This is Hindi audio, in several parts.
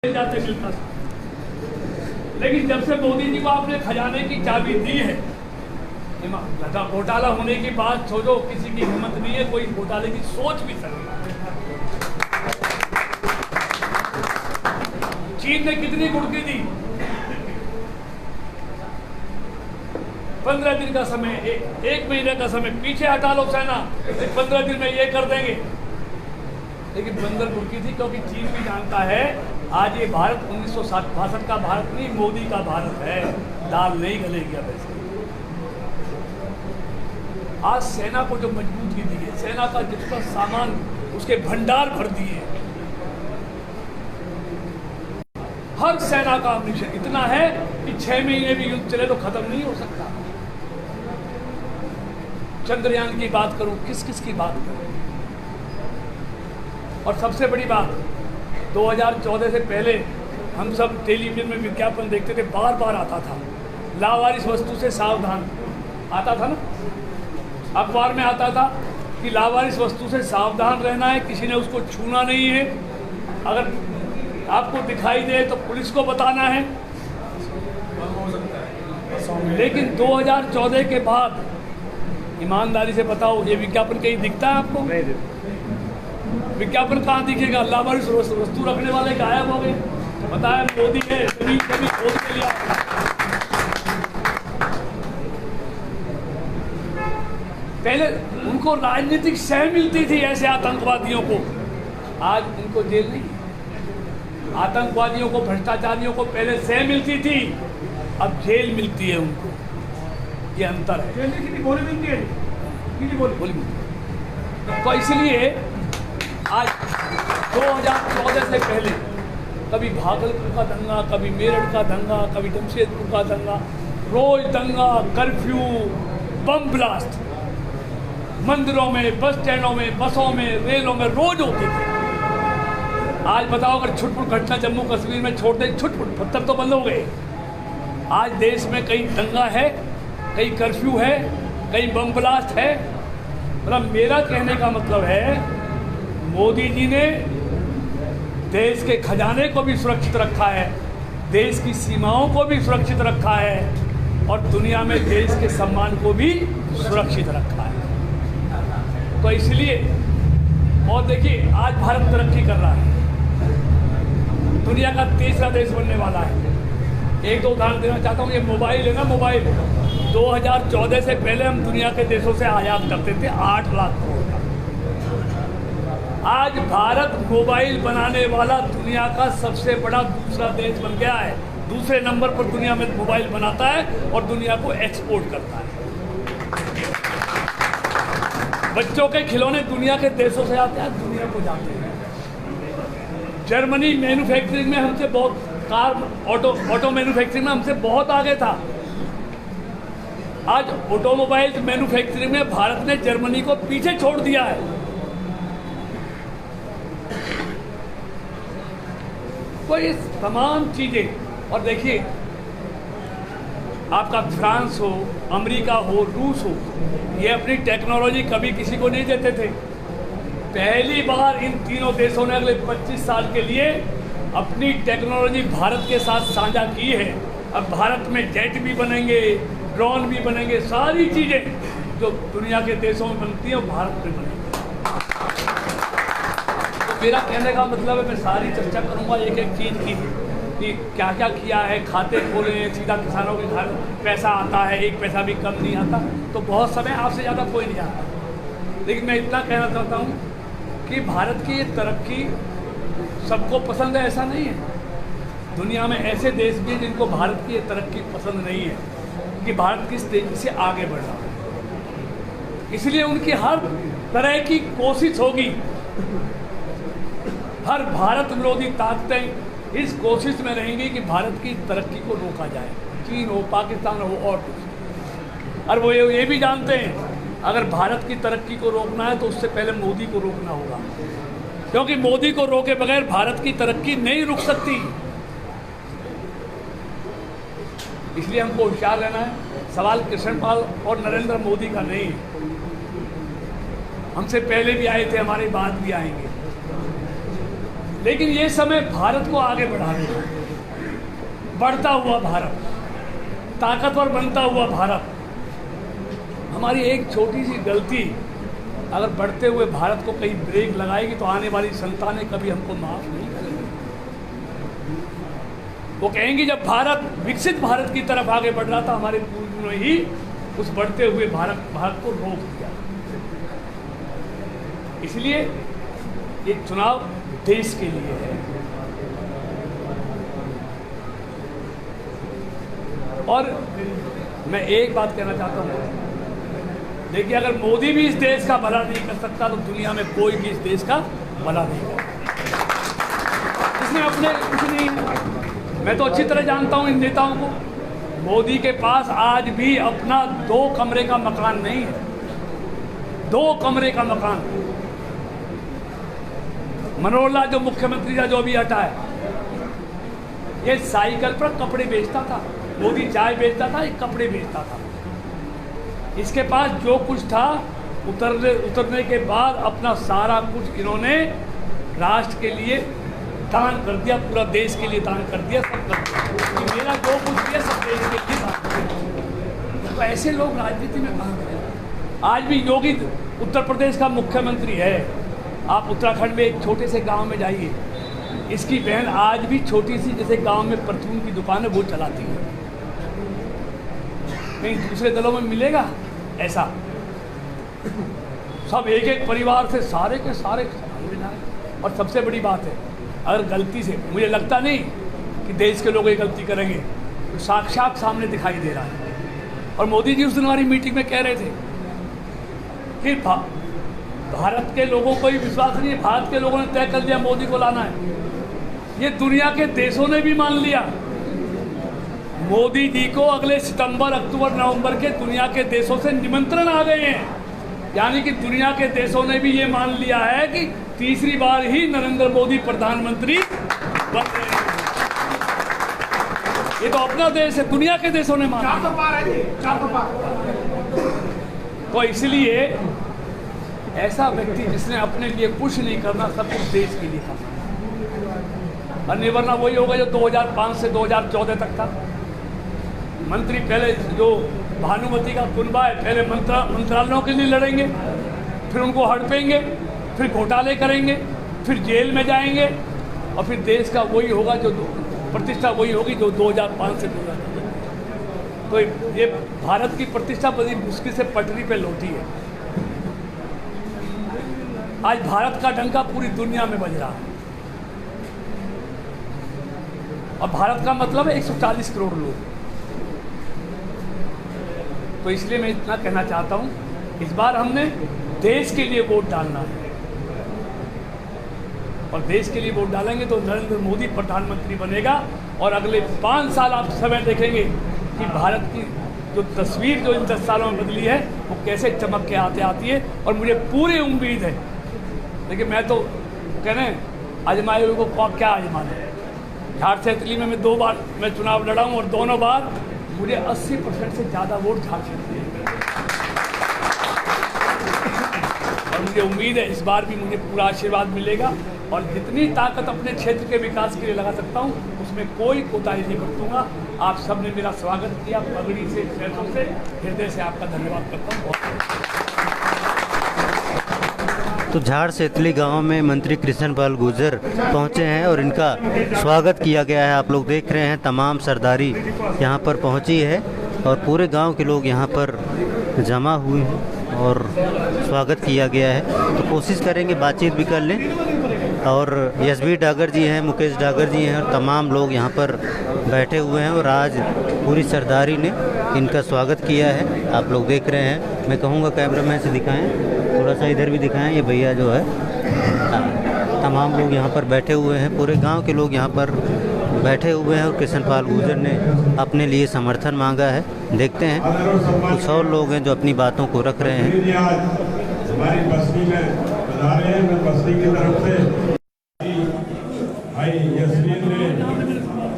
जाते मिलता था। लेकिन जब से मोदी जी को आपने खजाने की चाबी दी है, घोटाला होने की बात छोड़ो, किसी की हिम्मत नहीं है कोई घोटाले की सोच भी सकता। चीन ने कितनी गुड़की दी? 15 दिन का समय, एक महीने का समय पीछे हटा लो सेना, 15 दिन में ये कर देंगे। लेकिन बंदर गुड़की थी, क्योंकि चीन भी जानता है आज ये भारत 1962 का भारत नहीं, मोदी का भारत है। दाल नहीं गलेगी अब ऐसे। आज सेना को जो मजबूती दी है, सेना का जितना सामान उसके भंडार भर दिए, हर सेना का मिशन इतना है कि 6 महीने भी युद्ध चले तो खत्म नहीं हो सकता। चंद्रयान की बात करूं, किस किस की बात करूं। और सबसे बड़ी बात, 2014 से पहले हम सब टेलीविजन में विज्ञापन देखते थे, बार बार आता था, लावारिस वस्तु से सावधान। आता था ना, अखबार में आता था कि लावारिस वस्तु से सावधान रहना है, किसी ने उसको छूना नहीं है, अगर आपको दिखाई दे तो पुलिस को बताना है। लेकिन 2014 के बाद ईमानदारी से बताओ, ये विज्ञापन कहीं दिखता है आपको? विज्ञापन कहाँ दिखेगा? लावारिस वस्तु रखने वाले गायब हो गए। बताया मोदी है, जमीन खोद के लिया। पहले उनको राजनीतिक सह मिलती थी ऐसे आतंकवादियों को, आज उनको जेल नहीं। आतंकवादियों को, भ्रष्टाचारियों को पहले सह मिलती थी, अब जेल मिलती है उनको। ये अंतर है। कितनी गोली मिलती है? कितनी गोली मिलती है? तो इसलिए आज 2014 से पहले कभी भागलपुर का दंगा, कभी मेरठ का दंगा, कभी जमशेदपुर का दंगा, रोज दंगा, कर्फ्यू, बम ब्लास्ट, मंदिरों में, बस स्टैंडों में, बसों में, रेलों में रोज होते थे। आज बताओ, अगर छुटपुट घटना जम्मू कश्मीर में छोड़ दे, छुटपुट पत्थर तो बंद हो गए। आज देश में कहीं दंगा है, कहीं कर्फ्यू है, कहीं बम ब्लास्ट है। मतलब मेरा कहने का मतलब है, मोदी जी ने देश के खजाने को भी सुरक्षित रखा है, देश की सीमाओं को भी सुरक्षित रखा है, और दुनिया में देश के सम्मान को भी सुरक्षित रखा है। तो इसलिए, और देखिए आज भारत तरक्की कर रहा है, दुनिया का तीसरा देश बनने वाला है। एक दो उदाहरण देना चाहता हूँ। ये मोबाइल है ना, मोबाइल 2014 से पहले हम दुनिया के देशों से आयात करते थे 8 लाख करोड़ का। आज भारत मोबाइल बनाने वाला दुनिया का सबसे बड़ा दूसरा देश बन गया है। दूसरे नंबर पर दुनिया में मोबाइल बनाता है और दुनिया को एक्सपोर्ट करता है। बच्चों के खिलौने दुनिया के देशों से आते हैं, दुनिया को जाते हैं। जर्मनी मैन्युफैक्चरिंग में हमसे बहुत, ऑटो मैन्युफैक्चरिंग में हमसे बहुत आगे था। आज ऑटोमोबाइल मैन्युफैक्चरिंग में भारत ने जर्मनी को पीछे छोड़ दिया है। तो इस तमाम चीजें, और देखिए आपका फ्रांस हो, अमेरिका हो, रूस हो, ये अपनी टेक्नोलॉजी कभी किसी को नहीं देते थे। पहली बार इन तीनों देशों ने अगले 25 साल के लिए अपनी टेक्नोलॉजी भारत के साथ साझा की है। अब भारत में जेट भी बनेंगे, ड्रोन भी बनेंगे, सारी चीजें जो दुनिया के देशों में बनती हैं वो भारत में बनेंगी। तो मेरा कहने का मतलब है, मैं सारी चर्चा करूंगा एक एक चीज की, कि क्या क्या किया है। खाते खोले, सीधा किसानों के घर पैसा आता है, एक पैसा भी कम नहीं आता। तो बहुत समय आपसे ज़्यादा कोई नहीं आता। लेकिन मैं इतना कहना चाहता हूँ कि भारत की ये तरक्की सबको पसंद है, ऐसा नहीं है। दुनिया में ऐसे देश भी हैं जिनको भारत की ये तरक्की पसंद नहीं है, कि भारत किस तेजी से आगे बढ़ रहा है। इसलिए उनकी हर तरह की कोशिश होगी, हर भारत विरोधी ताकतें इस कोशिश में रहेंगी कि भारत की तरक्की को रोका जाए। चीन हो, पाकिस्तान हो, और कुछ। और वो ये भी जानते हैं, अगर भारत की तरक्की को रोकना है तो उससे पहले मोदी को रोकना होगा, क्योंकि मोदी को रोके बगैर भारत की तरक्की नहीं रुक सकती। इसलिए हमको होशियार रहना है। सवाल कृष्णपाल और नरेंद्र मोदी का नहीं है। हमसे पहले भी आए थे, हमारे बाद भी आएंगे। लेकिन ये समय भारत को आगे बढ़ाने का, बढ़ता हुआ भारत, ताकतवर बनता हुआ भारत। हमारी एक छोटी सी गलती अगर बढ़ते हुए भारत को कहीं ब्रेक लगाएगी तो आने वाली संतानें कभी हमको माफ नहीं करेंगी। वो कहेंगी जब भारत विकसित भारत की तरफ आगे बढ़ रहा था, हमारे पूर्वजों ने ही उस बढ़ते हुए भारत को रोक दिया। इसलिए ये चुनाव देश के लिए है। और मैं एक बात कहना चाहता हूँ, देखिए अगर मोदी भी इस देश का भला नहीं कर सकता तो दुनिया में कोई भी इस देश का भला नहीं कर सकता। इसने अपने कुछ नहीं, मैं तो अच्छी तरह जानता हूँ इन नेताओं को। मोदी के पास आज भी अपना 2 कमरे का मकान नहीं है, 2 कमरे का मकान। मनोहर लाल जो मुख्यमंत्री था, जो अभी हटा है, ये साइकिल पर कपड़े बेचता था। मोदी चाय बेचता था, ये कपड़े बेचता था। इसके पास जो कुछ था उतरने के बाद अपना सारा कुछ इन्होंने राष्ट्र के लिए दान कर दिया, पूरा देश के लिए दान कर दिया, सब कर दिया। मेरा जो कुछ दिया सब देश के लिए दान कर दिया। तो ऐसे लोग राजनीति में कहाँ गए? आज भी योगी उत्तर प्रदेश का मुख्यमंत्री है। आप उत्तराखंड में एक छोटे से गांव में जाइए, इसकी बहन आज भी छोटी सी जैसे गांव में परचून की दुकान है वो चलाती है। कहीं दूसरे दलों में मिलेगा ऐसा? सब एक एक परिवार से सारे के सारे मिल जाए। और सबसे बड़ी बात है, अगर गलती से, मुझे लगता नहीं कि देश के लोग ये गलती करेंगे, तो साक्षात सामने दिखाई दे रहा है। और मोदी जी उस दिन हमारी मीटिंग में कह रहे थे कि भारत के लोगों को ही विश्वास नहीं है, भारत के लोगों ने तय कर लिया मोदी को लाना है। ये दुनिया के देशों ने भी मान लिया। मोदी जी को अगले सितंबर, अक्टूबर, नवंबर के दुनिया के देशों से निमंत्रण आ गए हैं। यानी कि दुनिया के देशों ने भी ये मान लिया है कि तीसरी बार ही नरेंद्र मोदी प्रधानमंत्री बन रहे हैं। ये तो अपना देश है, दुनिया के देशों ने माना। तो इसलिए ऐसा व्यक्ति जिसने अपने लिए कुछ नहीं करना, सब कुछ देश के लिए करना, और निवरना वही होगा जो 2005 से 2014 तक था। मंत्री पहले जो भानुमति का कुनबा है, पहले मंत्रालयों के लिए लड़ेंगे, फिर उनको हड़पेंगे, फिर घोटाले करेंगे, फिर जेल में जाएंगे, और फिर देश का वही होगा जो प्रतिष्ठा वही होगी जो 2005 से 2014। तो ये भारत की प्रतिष्ठा बड़ी मुश्किल से पटरी पे लौटी है। आज भारत का डंका पूरी दुनिया में बज रहा है, और भारत का मतलब है 140 करोड़ लोग। तो इसलिए मैं इतना कहना चाहता हूँ, इस बार हमने देश के लिए वोट डालना है, और देश के लिए वोट डालेंगे तो नरेंद्र मोदी प्रधानमंत्री बनेगा। और अगले 5 साल आप समय देखेंगे कि भारत की जो तस्वीर जो इन 10 सालों में बदली है वो कैसे चमक के आती है। और मुझे पूरी उम्मीद है, लेकिन मैं तो कह रहे हैं आजमाए हुए को क्या आजमाना है। झाड़ से तितली में मैं 2 बार मैं चुनाव लड़ा हूँ, और दोनों बार मुझे 80% से ज़्यादा वोट झाड़ से दिए। और मुझे उम्मीद है इस बार भी मुझे पूरा आशीर्वाद मिलेगा, और जितनी ताकत अपने क्षेत्र के विकास के लिए लगा सकता हूँ उसमें कोई कोताही नहीं बरतूंगा। आप सब ने मेरा स्वागत किया, पगड़ी से, पैसों से, हृदय से आपका धन्यवाद करता हूँ। तो झाड़ सेतली गांव में मंत्री कृष्ण पाल गुर्जर पहुंचे हैं और इनका स्वागत किया गया है। आप लोग देख रहे हैं तमाम सरदारी यहां पर पहुंची है और पूरे गांव के लोग यहां पर जमा हुए हैं और स्वागत किया गया है। तो कोशिश करेंगे बातचीत भी कर लें। और एसबी डागर जी हैं, मुकेश डागर जी हैं और तमाम लोग यहाँ पर बैठे हुए हैं और आज पूरी सरदारी ने इनका स्वागत किया है। आप लोग देख रहे हैं। मैं कहूँगा कैमरामैन से दिखाएं, थोड़ा सा इधर भी दिखाएं। ये भैया जो है तमाम लोग यहाँ पर बैठे हुए हैं, पूरे गांव के लोग यहाँ पर बैठे हुए हैं और कृष्ण पाल गुर्जर ने अपने लिए समर्थन मांगा है। देखते हैं कुछ और लोग हैं जो अपनी बातों को रख रहे हैं। हमारी बस्ती में बता रहे हैं, मैं बस्ती की तरफ से भाई यशवीर ने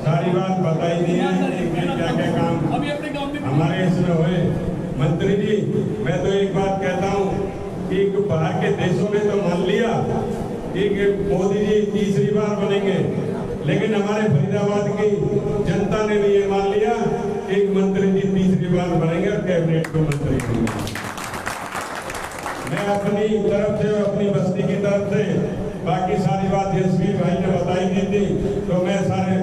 सारी बात बताई दी है कि क्या क्या काम हमारे इसमें हुए। मंत्री जी, मैं तो एक बात कहता हूँ कि बाहर के देशों में तो मान लिया, कि मोदी जी तीसरी बार बनेंगे, लेकिन हमारे फरीदाबाद की जनता ने भी ये मान लिया कि मंत्री जी तीसरी बार बनेंगे और कैबिनेट के मंत्री होंगे। मैं अपनी तरफ से, अपनी बस्ती की तरफ से, बाकी सारी बात यशवीर भाई ने बताई दी थी, तो मैं सारे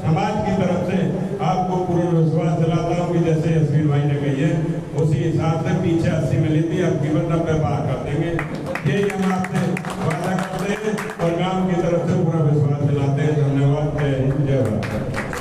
समाज की तरफ से आपको पूर्ण विश्वास दिलाता हूँ कि जैसे यशवीर भाई ने कही है उसी हिसाब से पीछे 80 मिली थी, अब कीमत 90 पार कर देंगे। यही हम आपसे वादा करते हैं और गांव की तरफ से पूरा विश्वास दिलाते हैं। धन्यवाद। जय हिंद, जय भारत।